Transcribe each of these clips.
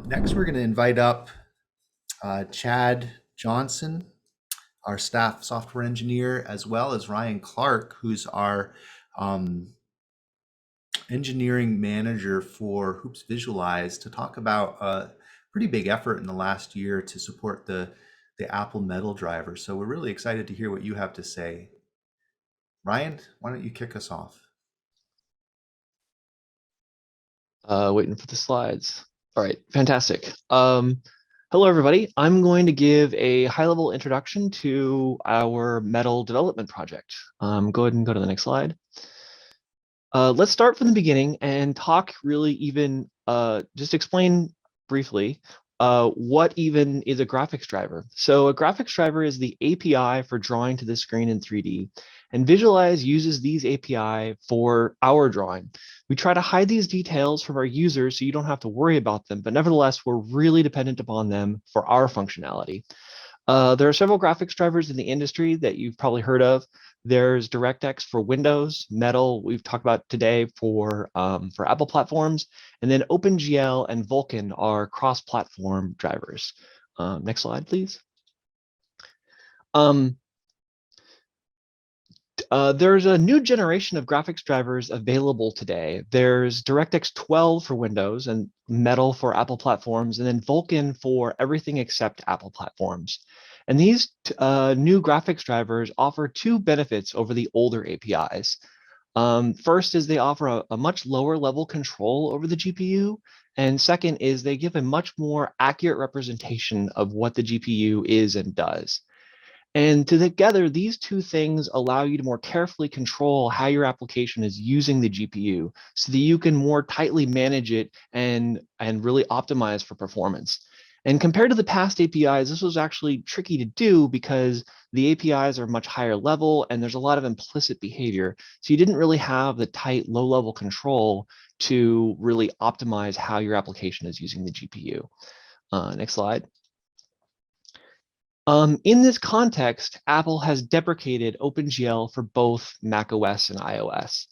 Next, we're going to invite up Chad Johnson, our staff software engineer, as well as Ryan Clark, who's our engineering manager for Hoops Visualize, to talk about a pretty big effort in the last year to support the Apple Metal driver. So we're really excited to hear what you have to say. Ryan, why don't you kick us off? Waiting for the slides. All right, fantastic. Hello, everybody. I'm going to give a high-level introduction to our metal development project. Go ahead and go to the next slide. Let's start from the beginning and talk really just explain briefly what even is a graphics driver. So a graphics driver is the API for drawing to the screen in 3D, and Visualize uses these API for our drawing. We try to hide these details from our users so you don't have to worry about them, but nevertheless, we're really dependent upon them for our functionality. There are several graphics drivers in the industry that you've probably heard of. There's DirectX for Windows, Metal we've talked about today for Apple platforms, and then OpenGL and VULKAN are cross-platform drivers. Next slide, please. There's a new generation of graphics drivers available today. There's DirectX 12 for Windows and Metal for Apple platforms, and then VULKAN for everything except Apple platforms. And these new graphics drivers offer two benefits over the older APIs. First is they offer a much lower level control over the GPU. And second is they give a much more accurate representation of what the GPU is and does. And together, these two things allow you to more carefully control how your application is using the GPU so that you can more tightly manage it and really optimize for performance. And compared to the past APIs, this was actually tricky to do because the APIs are much higher level and there's a lot of implicit behavior. So you didn't really have the tight low-level control to really optimize how your application is using the GPU. Next slide. In this context, Apple has deprecated OpenGL for both macOS and iOS.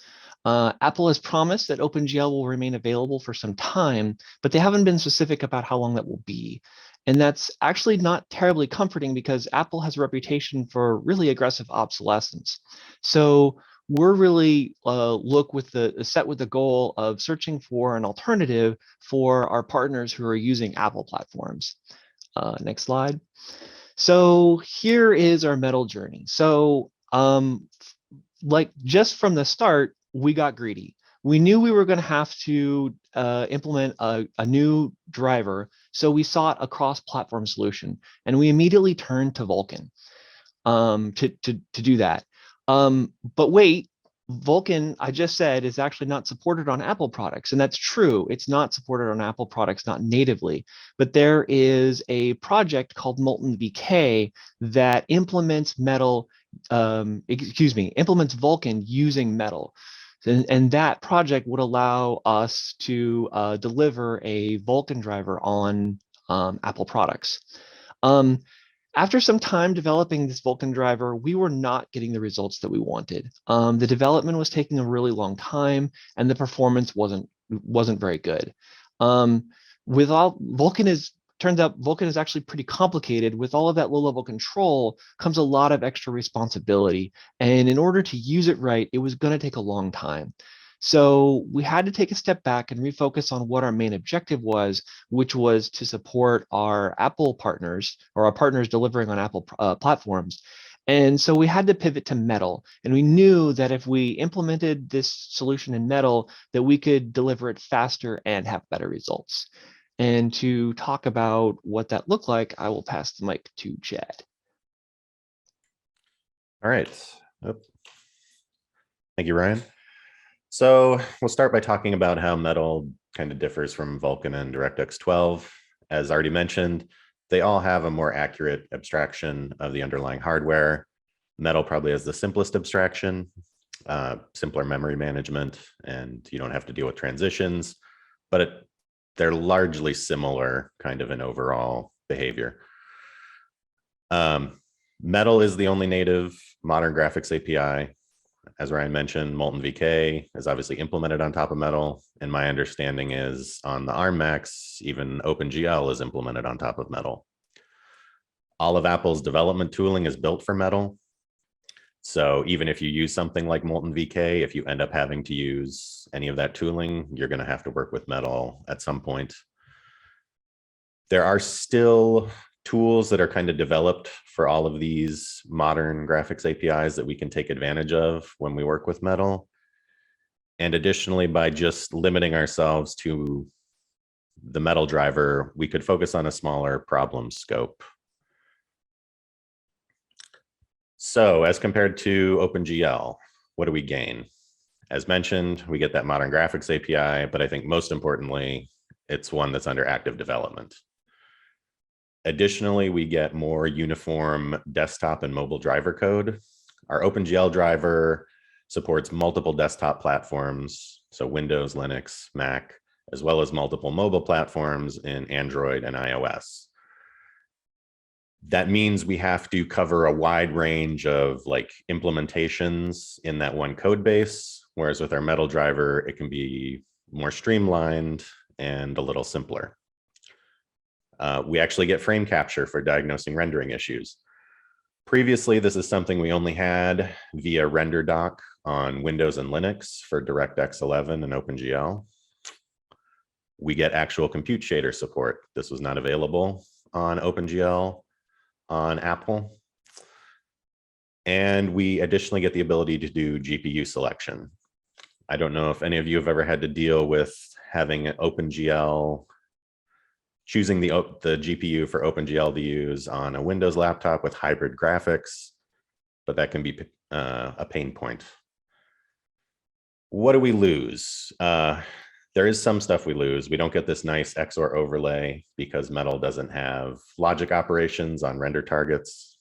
Apple has promised that OpenGL will remain available for some time, but they haven't been specific about how long that will be. And that's actually not terribly comforting because Apple has a reputation for really aggressive obsolescence. So we're really set with the goal of searching for an alternative for our partners who are using Apple platforms. Next slide. So here is our metal journey. So like just from the start, we got greedy. We knew we were going to have to implement a new driver. So we sought a cross-platform solution and we immediately turned to VULKAN to do that. But wait, VULKAN, I just said, is actually not supported on Apple products. And that's true. It's not supported on Apple products, not natively. But there is a project called Molten VK that implements implements VULKAN using Metal. And that project would allow us to deliver a VULKAN driver on Apple products. After some time developing this VULKAN driver, we were not getting the results that we wanted. The development was taking a really long time, and the performance wasn't very good. Turns out VULKAN is actually pretty complicated. With all of that low-level control comes a lot of extra responsibility, and in order to use it right, it was going to take a long time. So we had to take a step back and refocus on what our main objective was, which was to support our Apple partners or our partners delivering on Apple platforms. And so we had to pivot to Metal. And we knew that if we implemented this solution in Metal, that we could deliver it faster and have better results. And to talk about what that looked like, I will pass the mic to Chad. All right. Thank you, Ryan. So we'll start by talking about how Metal kind of differs from VULKAN and DirectX 12. As already mentioned, they all have a more accurate abstraction of the underlying hardware. Metal probably has the simplest abstraction, simpler memory management, and you don't have to deal with transitions, but they're largely similar kind of in overall behavior. Metal is the only native modern graphics API. as Ryan mentioned, Molten VK is obviously implemented on top of Metal. And my understanding is on the ARM Macs, even OpenGL is implemented on top of Metal. All of Apple's development tooling is built for Metal. So even if you use something like Molten VK, if you end up having to use any of that tooling, you're going to have to work with Metal at some point. There are still tools that are kind of developed for all of these modern graphics APIs that we can take advantage of when we work with Metal. And additionally, by just limiting ourselves to the Metal driver, we could focus on a smaller problem scope. So as compared to OpenGL, what do we gain? As mentioned, we get that modern graphics API, but I think most importantly, it's one that's under active development. Additionally, we get more uniform desktop and mobile driver code. Our OpenGL driver supports multiple desktop platforms, so Windows, Linux, Mac, as well as multiple mobile platforms in Android and iOS. That means we have to cover a wide range of like implementations in that one code base, whereas with our Metal driver, it can be more streamlined and a little simpler. We actually get frame capture for diagnosing rendering issues. Previously, this is something we only had via RenderDoc on Windows and Linux for DirectX 11 and OpenGL. We get actual compute shader support. This was not available on OpenGL on Apple. And we additionally get the ability to do GPU selection. I don't know if any of you have ever had to deal with having an OpenGL, choosing the GPU for OpenGL to use on a Windows laptop with hybrid graphics, but that can be a pain point. What do we lose? There is some stuff we lose. We don't get this nice XOR overlay because Metal doesn't have logic operations on render targets.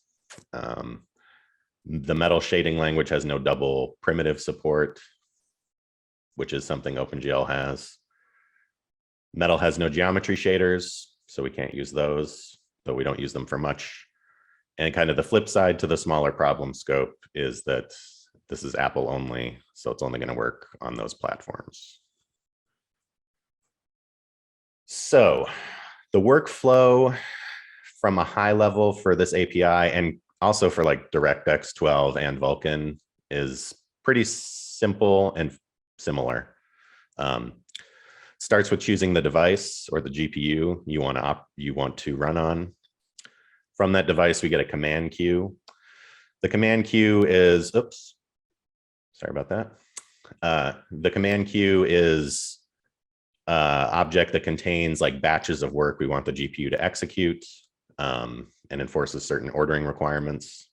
The Metal shading language has no double primitive support, which is something OpenGL has. Metal has no geometry shaders, so we can't use those, though we don't use them for much. And kind of the flip side to the smaller problem scope is that this is Apple only, so it's only going to work on those platforms. So the workflow from a high level for this API and also for like DirectX 12 and VULKAN is pretty simple and similar. Starts with choosing the device or the GPU you want to run on. From that device, we get a command queue. The command queue is, oops, sorry about that. The command queue is object that contains like batches of work we want the GPU to execute and enforces certain ordering requirements.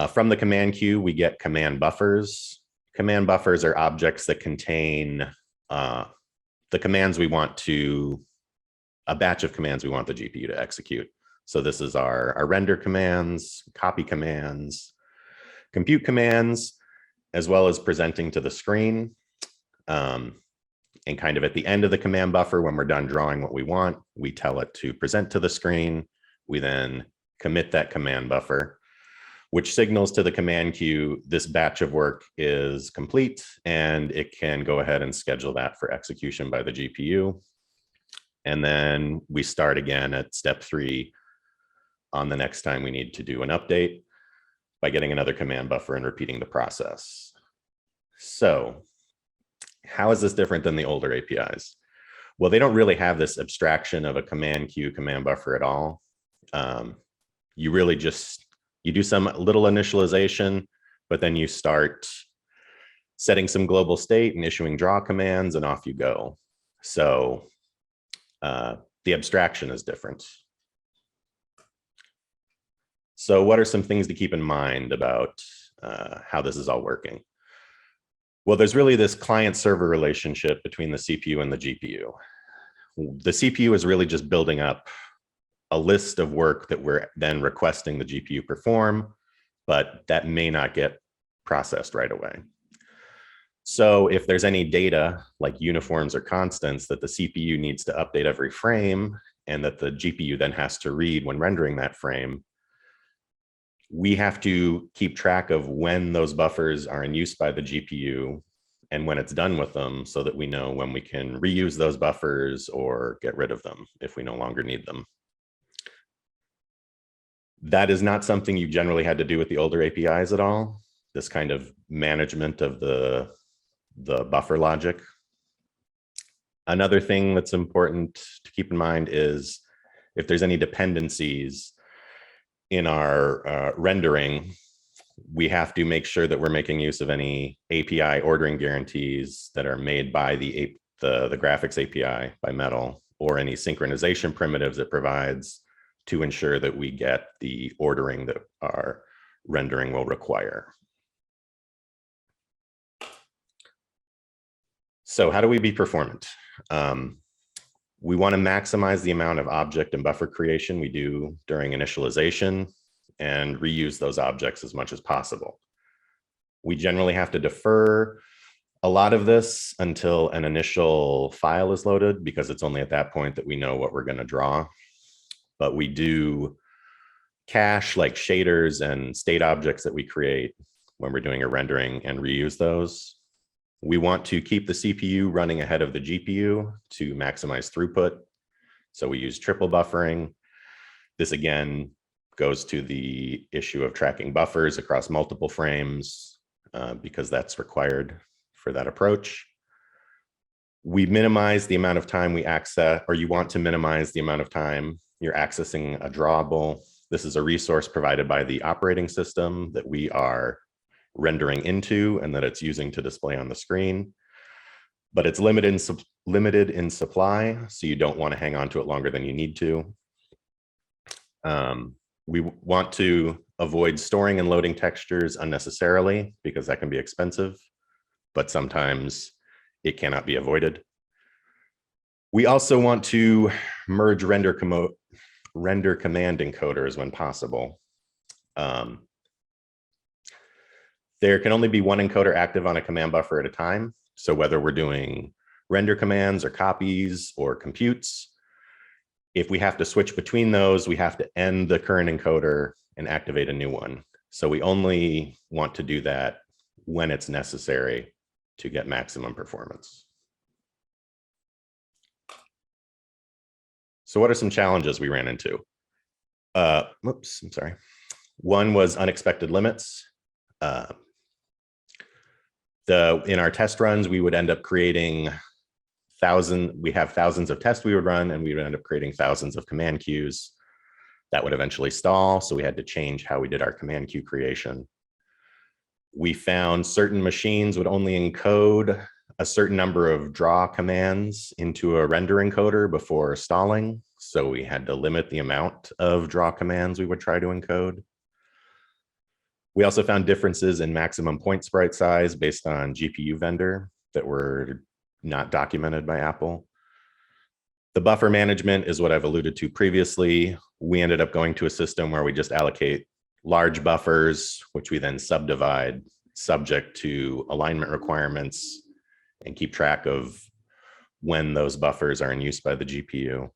From the command queue, we get command buffers. Command buffers are objects that contain the commands we want to, a batch of commands we want the GPU to execute. So this is our render commands, copy commands, compute commands, as well as presenting to the screen. And kind of at the end of the command buffer, when we're done drawing what we want, we tell it to present to the screen. We then commit that command buffer, which signals to the command queue this batch of work is complete, and it can go ahead and schedule that for execution by the GPU. And then we start again at step 3 on the next time we need to do an update by getting another command buffer and repeating the process. So how is this different than the older APIs? Well, they don't really have this abstraction of a command queue, command buffer at all. You really just, you do some little initialization, but then you start setting some global state and issuing draw commands, and off you go. So the abstraction is different. So what are some things to keep in mind about how this is all working? Well, there's really this client-server relationship between the CPU and the GPU. The CPU is really just building up a list of work that we're then requesting the GPU perform, but that may not get processed right away. So if there's any data like uniforms or constants that the CPU needs to update every frame and that the GPU then has to read when rendering that frame, We have to keep track of when those buffers are in use by the GPU and when it's done with them, so that we know when we can reuse those buffers or get rid of them if we no longer need them. That is not something you generally had to do with the older APIs at all, this kind of management of the buffer logic. Another thing that's important to keep in mind is if there's any dependencies in our rendering, we have to make sure that we're making use of any API ordering guarantees that are made by the graphics API by Metal, or any synchronization primitives it provides to ensure that we get the ordering that our rendering will require. So how do we be performant? We want to maximize the amount of object and buffer creation we do during initialization and reuse those objects as much as possible. We generally have to defer a lot of this until an initial file is loaded, because it's only at that point that we know what we're going to draw. But we do cache like shaders and state objects that we create when we're doing a rendering and reuse those. We want to keep the CPU running ahead of the GPU to maximize throughput. So we use triple buffering. This again goes to the issue of tracking buffers across multiple frames, because that's required for that approach. We minimize the amount of time we access, or you want to minimize the amount of time you're accessing a drawable. This is a resource provided by the operating system that we are rendering into and that it's using to display on the screen. But it's limited in supply, so you don't want to hang on to it longer than you need to. We want to avoid storing and loading textures unnecessarily, because that can be expensive, but sometimes it cannot be avoided. We also want to merge render command encoders when possible. There can only be one encoder active on a command buffer at a time. So whether we're doing render commands or copies or computes, if we have to switch between those, we have to end the current encoder and activate a new one. So we only want to do that when it's necessary to get maximum performance. So what are some challenges we ran into? Whoops, I'm sorry. One was unexpected limits. In our test runs, we would end up creating thousands of tests we would run, and we would end up creating thousands of command queues that would eventually stall. So we had to change how we did our command queue creation. We found certain machines would only encode a certain number of draw commands into a render encoder before stalling. So we had to limit the amount of draw commands we would try to encode. We also found differences in maximum point sprite size based on GPU vendor that were not documented by Apple. The buffer management is what I've alluded to previously. We ended up going to a system where we just allocate large buffers, which we then subdivide subject to alignment requirements, and keep track of when those buffers are in use by the GPU.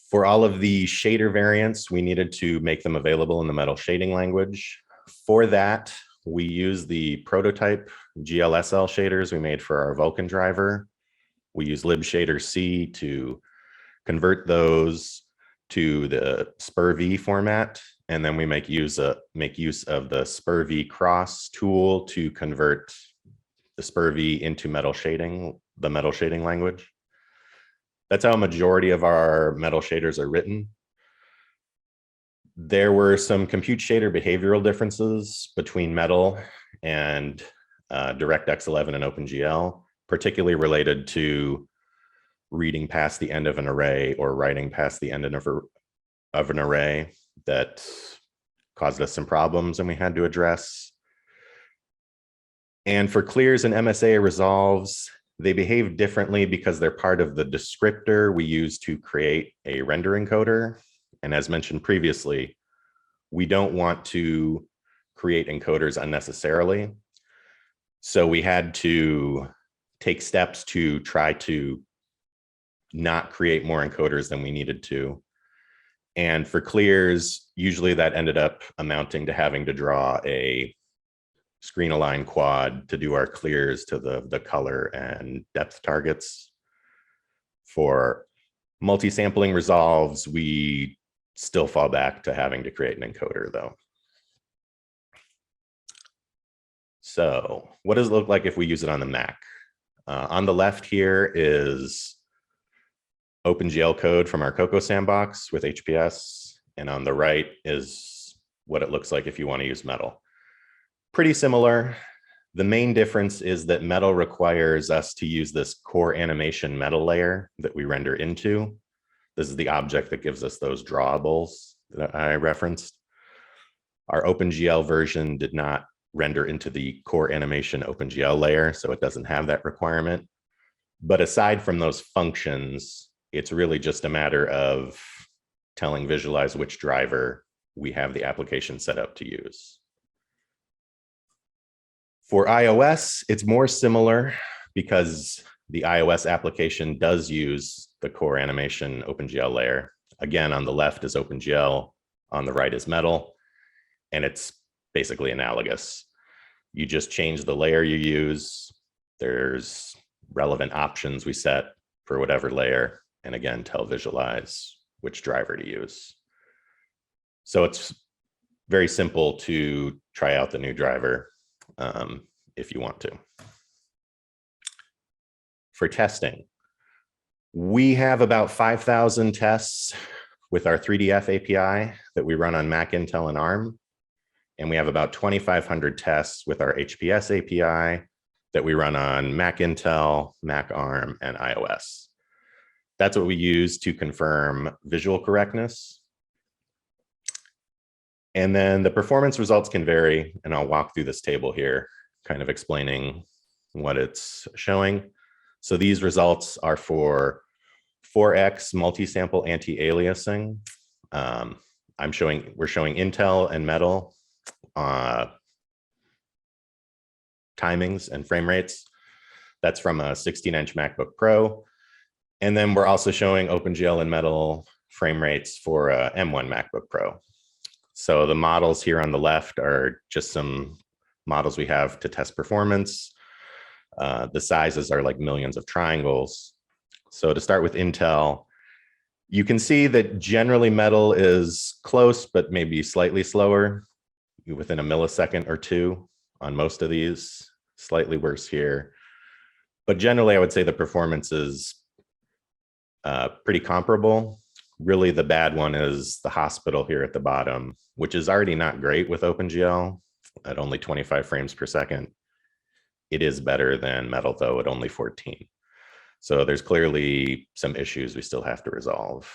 For all of the shader variants, we needed to make them available in the Metal shading language. For that, we use the prototype GLSL shaders we made for our VULKAN driver. We use libshader-c to convert those to the SPIR-V format, and then we make use of the SPIR-V cross tool to convert the SPIR-V into Metal shading, the Metal shading language. That's how a majority of our Metal shaders are written. There were some compute shader behavioral differences between Metal and DirectX 11 and OpenGL, particularly related to reading past the end of an array or writing past the end of an array, that caused us some problems and we had to address. And for clears and MSA resolves, they behave differently because they're part of the descriptor we use to create a render encoder. And as mentioned previously, we don't want to create encoders unnecessarily. So we had to take steps to try to not create more encoders than we needed to. And for clears, usually that ended up amounting to having to draw a screen align quad to do our clears to the color and depth targets. For multi-sampling resolves, we still fall back to having to create an encoder though. So what does it look like if we use it on the Mac? On the left here is OpenGL code from our Cocoa sandbox with HPS. And on the right is what it looks like if you want to use Metal. Pretty similar. The main difference is that Metal requires us to use this core animation metal layer that we render into. This is the object that gives us those drawables that I referenced. Our OpenGL version did not render into the core animation OpenGL layer, so it doesn't have that requirement. But aside from those functions, it's really just a matter of telling Visualize which driver we have the application set up to use. For iOS, it's more similar because the iOS application does use the core animation OpenGL layer. Again, on the left is OpenGL, on the right is Metal, and it's basically analogous. You just change the layer you use. There's relevant options we set for whatever layer, and again, tell Visualize which driver to use. So it's very simple to try out the new driver if you want to. For testing, we have about 5,000 tests with our 3DF API that we run on Mac, Intel, and ARM. And we have about 2,500 tests with our HPS API that we run on Mac, Intel, Mac, ARM, and iOS. That's what we use to confirm visual correctness. And then the performance results can vary, and I'll walk through this table here, kind of explaining what it's showing. So these results are for 4x multi-sample anti-aliasing. We're showing Intel and Metal timings and frame rates. That's from a 16-inch MacBook Pro. And then we're also showing OpenGL and Metal frame rates for a M1 MacBook Pro. So the models here on the left are just some models we have to test performance. The sizes are like millions of triangles. So to start with Intel, you can see that generally Metal is close, but maybe slightly slower, within a millisecond or two on most of these, slightly worse here. But generally, I would say the performance is pretty comparable. Really, the bad one is the hospital here at the bottom, which is already not great with OpenGL at only 25 frames per second. It is better than Metal, though, at only 14. So there's clearly some issues we still have to resolve.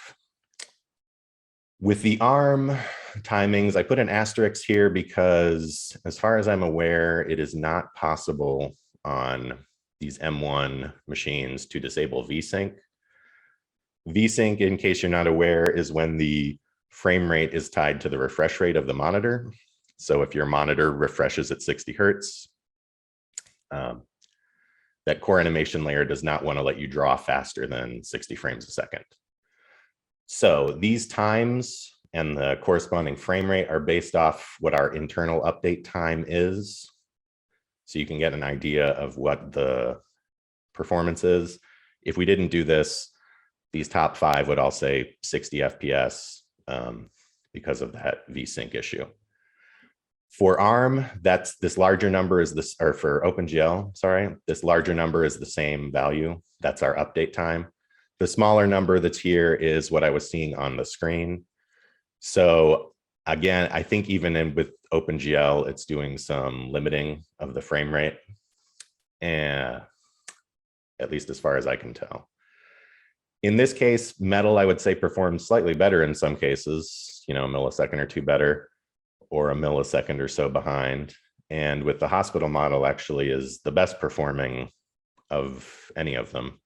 With the ARM timings, I put an asterisk here because as far as I'm aware, it is not possible on these M1 machines to disable VSync. VSync, in case you're not aware, is when the frame rate is tied to the refresh rate of the monitor. So if your monitor refreshes at 60 Hertz, that core animation layer does not want to let you draw faster than 60 frames a second. So these times and the corresponding frame rate are based off what our internal update time is. So you can get an idea of what the performance is. If we didn't do this, these top 5 would all say 60 FPS because of that VSync issue. For ARM, this larger number is this, or for OpenGL, sorry, this larger number is the same value. That's our update time. The smaller number that's here is what I was seeing on the screen. So again, I think even with OpenGL, it's doing some limiting of the frame rate, and at least as far as I can tell. In this case, Metal, I would say, performs slightly better in some cases, a millisecond or two better, or a millisecond or so behind. And with the hospital model, actually is the best performing of any of them.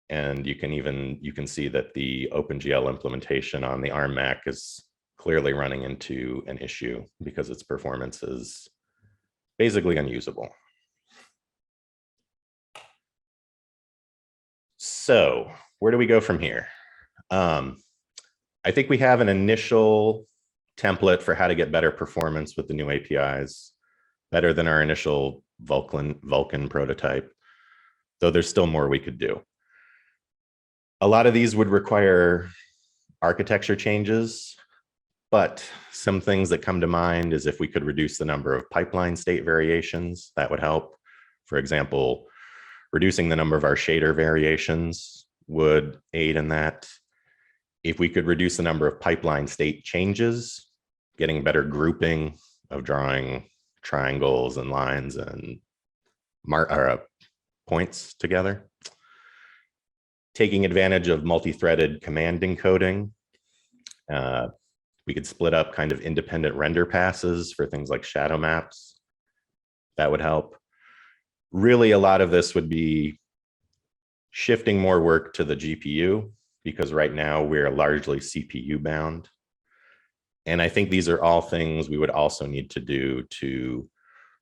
And you can see that the OpenGL implementation on the ARM Mac is clearly running into an issue because its performance is basically unusable. So where do we go from here? I think we have an initial template for how to get better performance with the new APIs, better than our initial Vulkan prototype, though there's still more we could do. A lot of these would require architecture changes, but some things that come to mind is if we could reduce the number of pipeline state variations, that would help. For example, reducing the number of our shader variations would aid in that. If we could reduce the number of pipeline state changes, getting better grouping of drawing triangles and lines and points together. Taking advantage of multi-threaded command encoding. We could split up kind of independent render passes for things like shadow maps. That would help. Really, a lot of this would be shifting more work to the GPU, because right now we're largely CPU bound. And I think these are all things we would also need to do to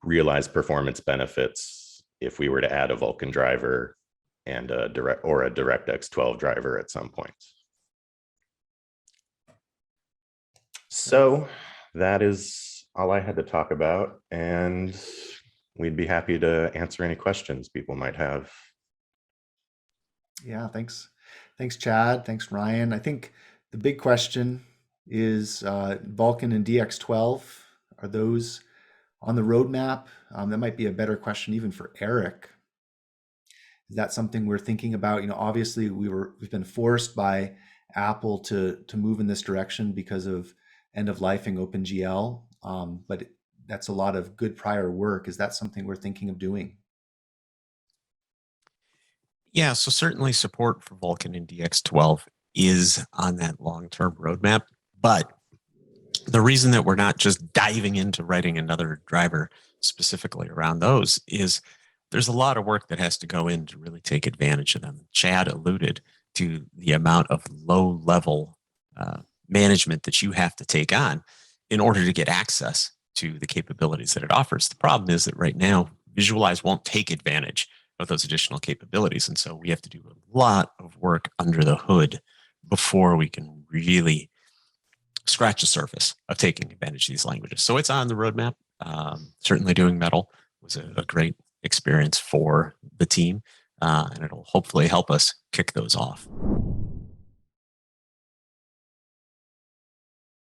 realize performance benefits if we were to add a Vulkan driver and a DirectX 12 driver at some point. So that is all I had to talk about, and we'd be happy to answer any questions people might have. Yeah, thanks. Thanks, Chad. Thanks, Ryan. I think the big question is Vulkan and DX12. Are those on the roadmap? That might be a better question even for Eric. Is that something we're thinking about? You know, obviously we've been forced by Apple to move in this direction because of end of lifing OpenGL, but that's a lot of good prior work. Is that something we're thinking of doing? Yeah, so certainly support for Vulkan and DX12 is on that long-term roadmap, but the reason that we're not just diving into writing another driver specifically around those is there's a lot of work that has to go in to really take advantage of them. Chad alluded to the amount of low-level management that you have to take on in order to get access to the capabilities that it offers. The problem is that right now, Visualize won't take advantage of those additional capabilities. And so we have to do a lot of work under the hood before we can really scratch the surface of taking advantage of these languages. So it's on the roadmap. Certainly doing Metal was a great experience for the team, and it'll hopefully help us kick those off.